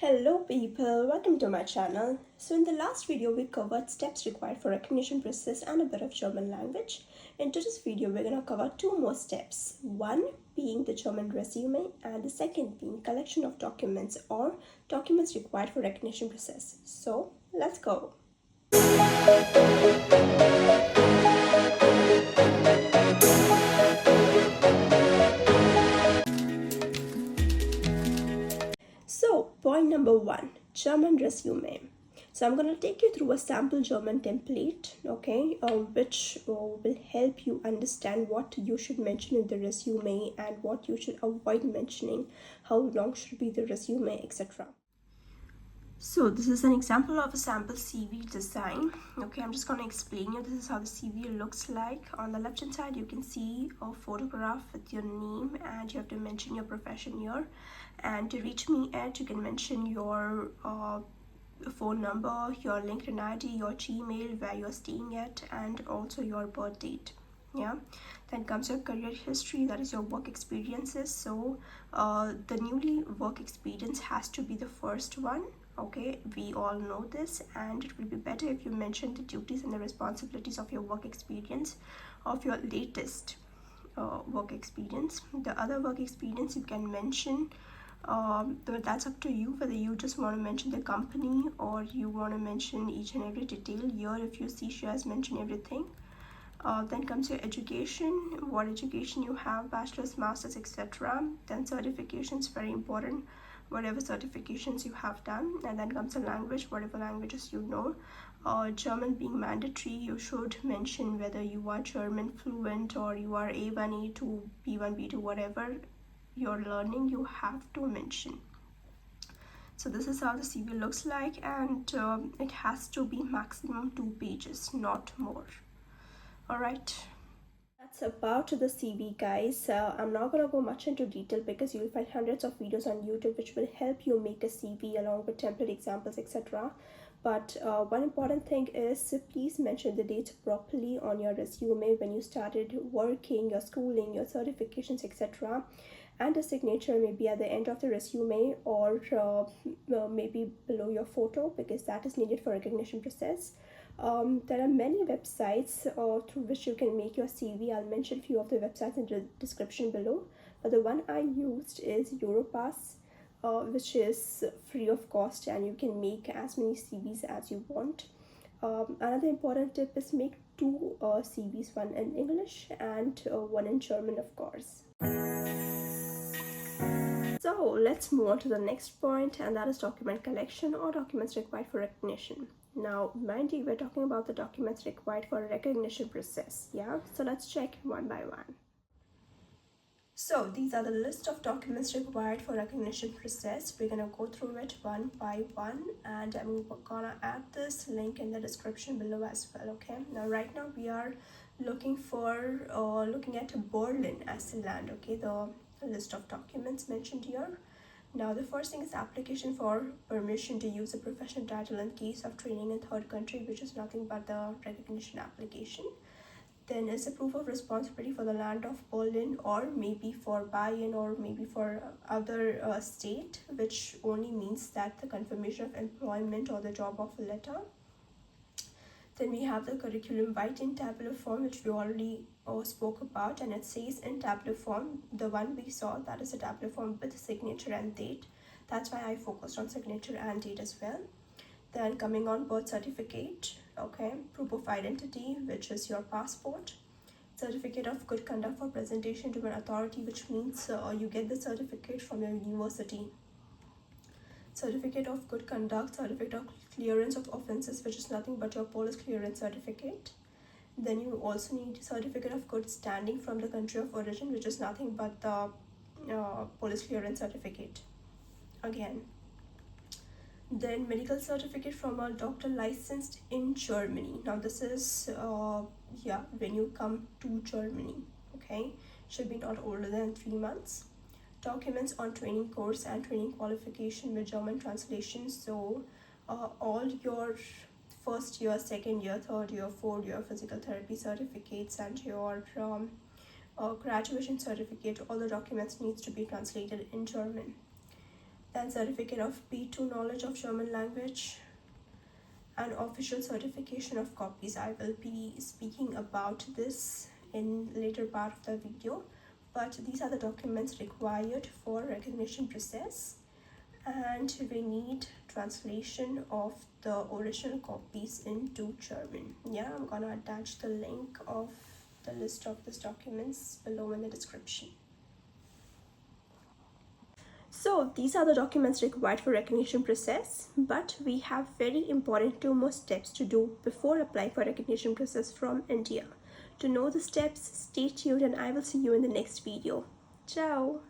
Hello people, welcome to my channel. So in the last video we covered steps required for recognition process and a bit of German language. In today's video we're going to cover two more steps. One being the German resume and the second being collection of documents or documents required for recognition process. So let's go. So point number one, German resume. So I'm going to take you through a sample German template, okay, which will help you understand what you should mention in the resume and what you should avoid mentioning, how long should be the resume, etc. So this is an example of a sample CV design. Okay, I'm just going to explain you. This is how the CV looks like. On the left hand side, you can see a photograph with your name and you have to mention your profession here. And to reach me at, you can mention your phone number, your LinkedIn ID, your Gmail, where you're staying at, and also your birth date. Yeah, then comes your career history, that is your work experiences. So the newly work experience has to be the first one. Okay, we all know this, and it will be better if you mention the duties and the responsibilities of your work experience, of your latest work experience. The other work experience you can mention, that's up to you whether you just want to mention the company or you want to mention each and every detail. Here if you see, she has mentioned everything. Then comes your education, what education you have, bachelor's, master's, etc. Then certifications, very important, whatever certifications you have done. And then comes the language, whatever languages you know. German being mandatory, you should mention whether you are German fluent or you are A1, A2, B1, B2, whatever you're learning, you have to mention. So this is how the CV looks like, and it has to be maximum 2 pages, not more. All right, that's about the CV, guys. I'm not gonna go much into detail because you'll find hundreds of videos on YouTube which will help you make a CV along with template examples, etc. But one important thing is please mention the dates properly on your resume, when you started working, your schooling, your certifications, etc. And a signature maybe at the end of the resume or maybe below your photo, because that is needed for recognition process. There are many websites through which you can make your CV. I'll mention a few of the websites in the description below, but the one I used is Europass, which is free of cost, and you can make as many CVs as you want. Another important tip is make two CVs, one in English and one in German, of course. So let's move on to the next point, and that is document collection or documents required for recognition. Now, mind you, we're talking about the documents required for a recognition process. Yeah, so let's check one by one. So these are the list of documents required for recognition process. We're gonna go through it one by one, and I'm gonna add this link in the description below as well. Okay, now right now we are looking at Berlin as the land. Okay, the list of documents mentioned here. Now the first thing is application for permission to use a professional title in case of training in third country, which is nothing but the recognition application. Then is a proof of responsibility for the land of Berlin, or maybe for buy-in, or maybe for other state, which only means that the confirmation of employment or the job offer letter. Then we have the curriculum vitae in tabular form, which we already spoke about, and it says in tabular form. The one we saw, that is a tabular form with signature and date. That's why I focused on signature and date as well. Then coming on, birth certificate, okay, proof of identity, which is your passport, certificate of good conduct for presentation to an authority, which means you get the certificate from your university. Certificate of good conduct, certificate of clearance of offenses, which is nothing but your police clearance certificate. Then you also need certificate of good standing from the country of origin, which is nothing but the police clearance certificate again. Then medical certificate from a doctor licensed in Germany. Now this is when you come to Germany, okay, should be not older than 3 months. Documents on training course and training qualification with German translation. So all your first year, second year, third year, fourth year physical therapy certificates and your graduation certificate, all the documents needs to be translated in German. then certificate of B2 knowledge of German language, and official certification of copies. I will be speaking about this in later part of the video, but these are the documents required for recognition process, and we need translation of the original copies into German. Yeah, I'm gonna attach the link of the list of these documents below in the description. So these are the documents required for recognition process, but we have very important 2 more steps to do before applying for recognition process from India. To know the steps, stay tuned and I will see you in the next video. Ciao!